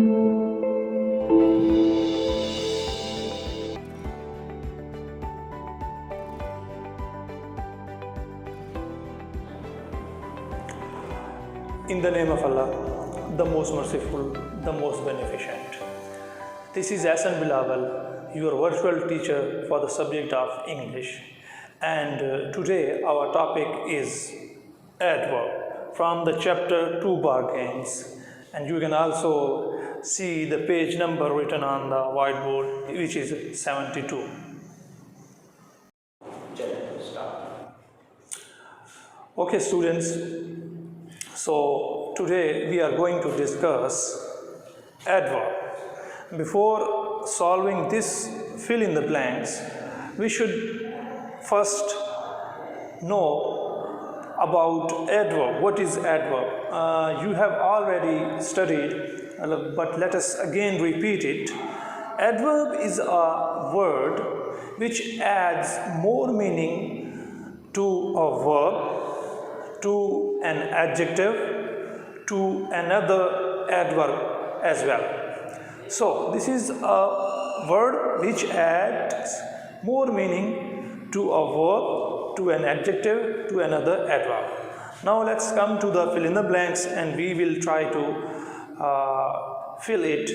In the name of Allah, the most merciful, the most beneficent. This is Hassan Bilawal, your virtual teacher for the subject of English. And today our topic is adverb from the chapter 2 bargains. And you can also see the page number written on the whiteboard, which is 72. Okay, students. So today we are going to discuss adverb. Before solving this fill in the blanks, we should first know about adverb. What is adverb? You have already studied, but let us again repeat it. Adverb is a word which adds more meaning to a verb, to an adjective, to another adverb as well. So this is a word which adds more meaning to a verb, to an adjective, to another adverb. Now let's come to the fill in the blanks, and we will try to fill it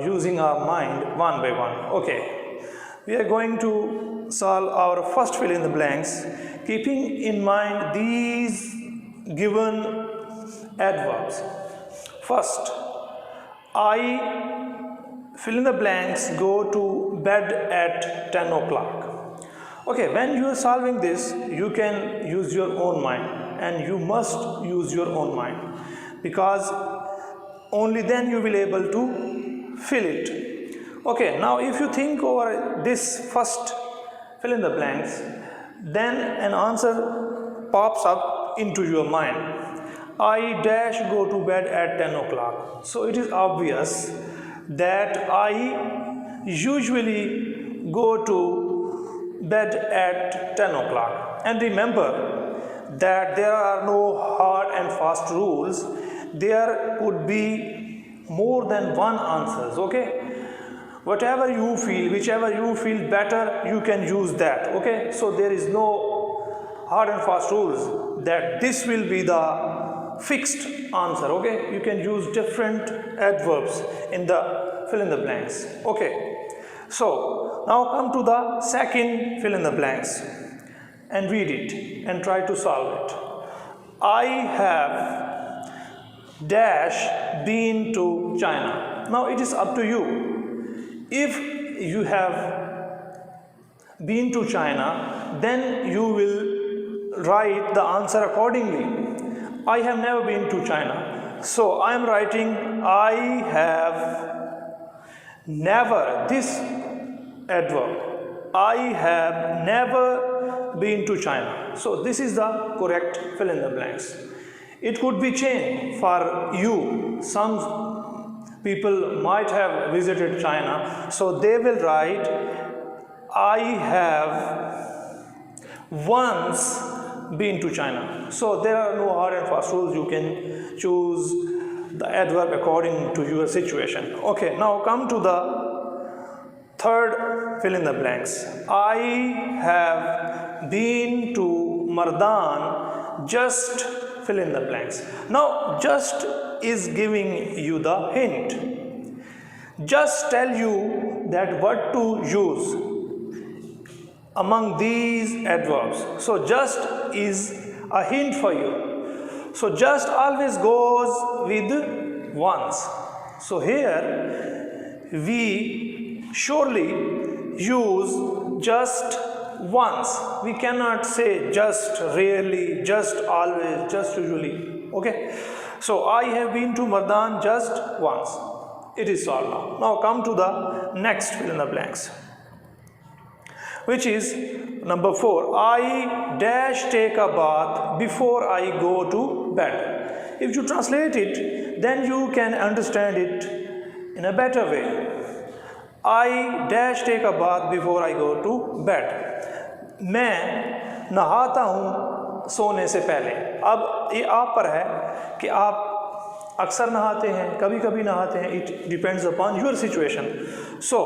using our mind one by one. Okay, we are going to solve our first fill in the blanks, keeping in mind these given adverbs. First, I fill in the blanks go to bed at 10 o'clock. Okay, when you are solving this, you can use your own mind, and you must use your own mind, because only then you will be able to fill it. Okay, now if you think over this first fill in the blanks, then an answer pops up into your mind. I dash go to bed at 10 o'clock. So it is obvious that I usually go to bed at 10 o'clock. And remember that there are no hard and fast rules. There could be more than one answers, okay? Whatever you feel, whichever you feel better, you can use that, okay? So there is no hard and fast rules that this will be the fixed answer, okay? You can use different adverbs in the fill in the blanks, okay? So now come to the second fill in the blanks and read it and try to solve it. I have dash been to China. Now it is up to you. If you have been to China, then you will write the answer accordingly. I have never been to China, so I am writing I have never, this adverb, I have never been to China. So this is the correct fill in the blanks. It could be changed for you. Some people might have visited China, so they will write I have once been to China. So there are no hard and fast rules. You can choose the adverb according to your situation. Okay, now come to the third fill in the blanks. I have been to Mardan, just fill in the blanks. Now just is giving you the hint. Just tell you that what to use among these adverbs. So just is a hint for you. So just always goes with once. So here we surely use just once. We cannot say just rarely, just always, just usually. Okay. So I have been to Mardan just once. It is solved now. Now come to the next fill in the blanks, which is number 4. I dash take a bath before I go to bed. If you translate it, then you can understand it in a better way. I dash take a bath before I go to bed. मैं नहाता हूँ सोने से पहले. अब ये आप पर है कि आप अक्सर नहाते हैं, कभी कभी नहाते हैं, it depends upon your situation. So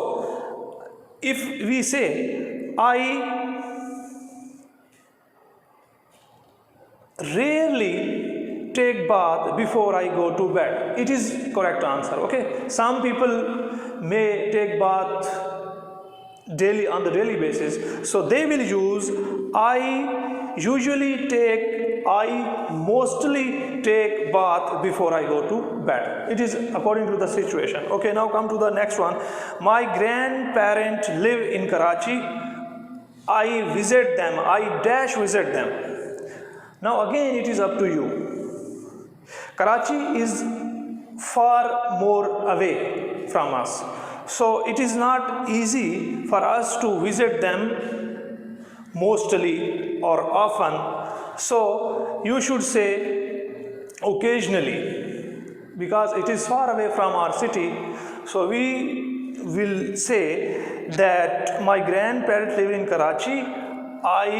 if we say I rarely take bath before I go to bed, it is correct answer. Okay, some people may take bath daily on the daily basis, so they will use I usually take, I mostly take bath before I go to bed. It is according to the situation. Okay, now come to the next one. My grandparents live in Karachi. I visit them, I dash visit them. Now again it is up to you. Karachi is far more away from us, so it is not easy for us to visit them mostly or often. So you should say occasionally, because it is far away from our city. So we will say that my grandparents live in Karachi. I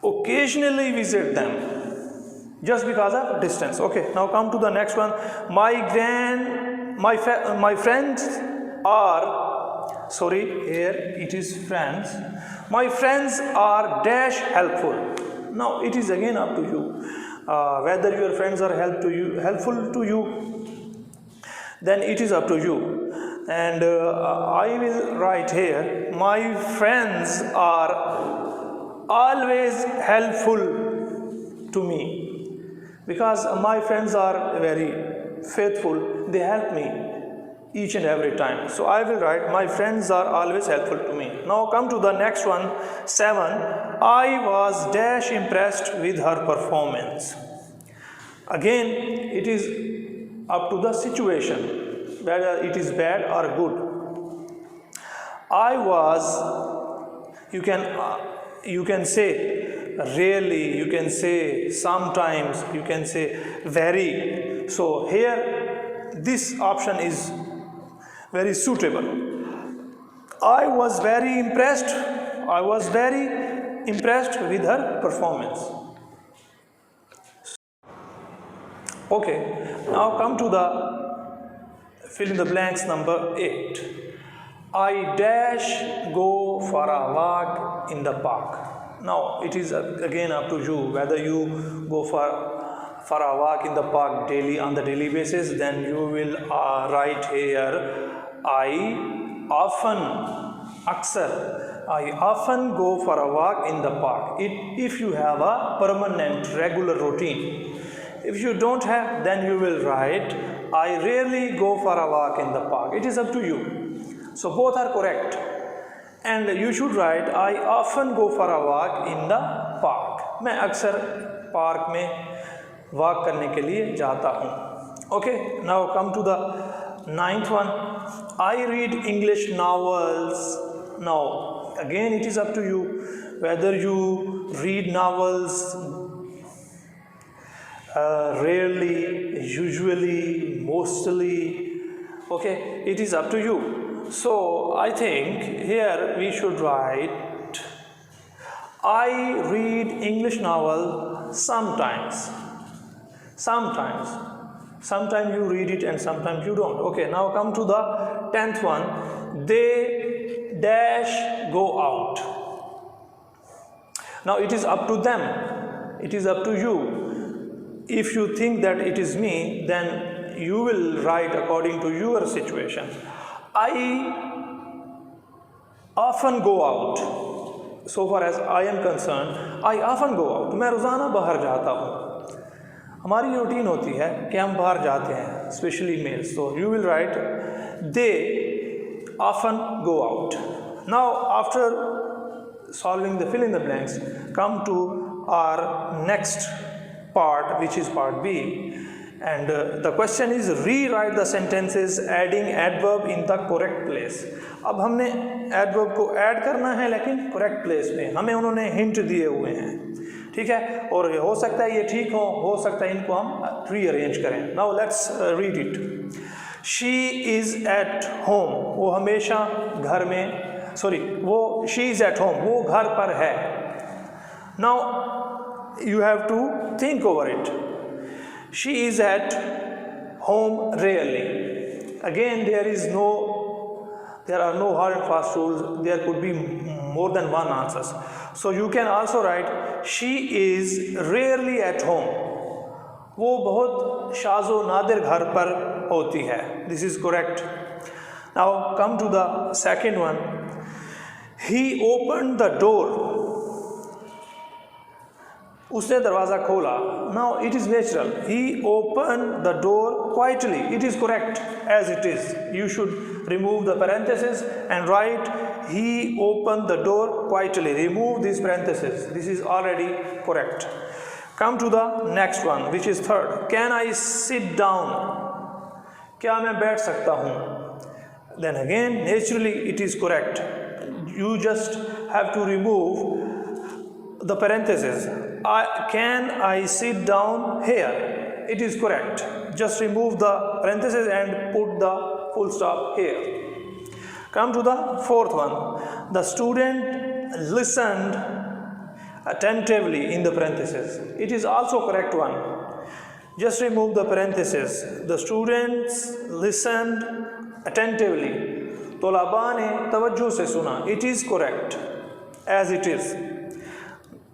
occasionally visit them just because of distance. Okay, now come to the next one. My friends are, sorry, here it is friends. My friends are dash helpful. Now it is again up to you whether your friends are helpful to you, then it is up to you. And I will write here, my friends are always helpful to me, because my friends are very faithful, they help me each and every time. So I will write, my friends are always helpful to me. Now come to the next one, 7. I was dash impressed with her performance. Again it is up to the situation whether it is bad or good. I was, you can say rarely, you can say sometimes, you can say very. So here this option is very suitable. I was very impressed with her performance. Okay, now come to the fill in the blanks number 8. I dash go for a walk in the park. Now it is again up to you whether you go for a walk in the park daily, on the daily basis. Then you will write here, I often, aksar, I often go for a walk in the park. If you have a permanent regular routine. If you don't have, then you will write, I rarely go for a walk in the park. It is up to you. So both are correct, and you should write, I often go for a walk in the park. मैं अक्सर park में walk करने के लिए जाता हूँ. Okay, now come to the 9th one. I read English novels. Now again it is up to you whether you read novels rarely, usually, mostly. Okay, it is up to you. So I think here we should write, I read English novel sometimes. Sometimes you read it and sometimes you don't. Okay, now come to the 10th one. They dash go out. Now it is up to them. It is up to you. If you think that it is me, then you will write according to your situation. I often go out. So far as I am concerned, I often go out. मैं रोज़ाना बाहर जाता हूँ. हमारी routine होती है कि हम बाहर जाते हैं, specially males. So you will write, they often go out. Now after solving the fill in the blanks, come to our next part, which is part B. And the question is, rewrite the sentences adding adverb in the correct place. अब हमने adverb को add करना है, लेकिन correct place में. हमें उन्होंने hint दिए हुए हैं, ठीक है. और हो सकता है ये ठीक हो सकता है इनको हम rearrange करें. Now let's read it. She is at home. वो हमेशा घर में, she is at home. वो घर पर है. Now you have to think over it. She is at home rarely. Again, there are no hard and fast rules. There could be more than one answers. So you can also write she is rarely at home. वो बहुत शाज़ो नादिर घर पर होती है. This is correct. Now come to the second one. He opened the door. उसने दरवाज़ा खोला. Now it is natural. He opened the door quietly. It is correct as it is. You should remove the parenthesis and write he opened the door quietly. Remove these parentheses. This is already correct. Come to the next one, which is third. Can I sit down? क्या मैं बैठ सकता हूँ? Then again, naturally it is correct. You just have to remove the parentheses. Can I sit down here? It is correct. Just remove the parentheses and put the full stop here. Come to the fourth one. The student listened attentively in the parentheses. It is also correct one. Just remove the parentheses. The students listened attentively. तोलाबा ने तवज्जो से सुना. It is correct as it is.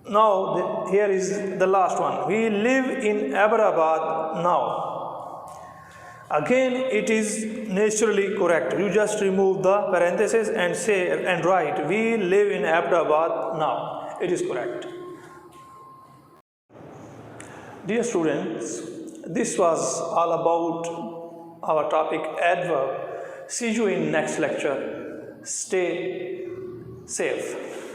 Now here is the last one. We live in Abbottabad now. Again, it is naturally correct. You just remove the parentheses and say and write we live in Abbottabad now. It is correct. Dear students, this was all about our topic adverb. See you in next lecture. Stay safe.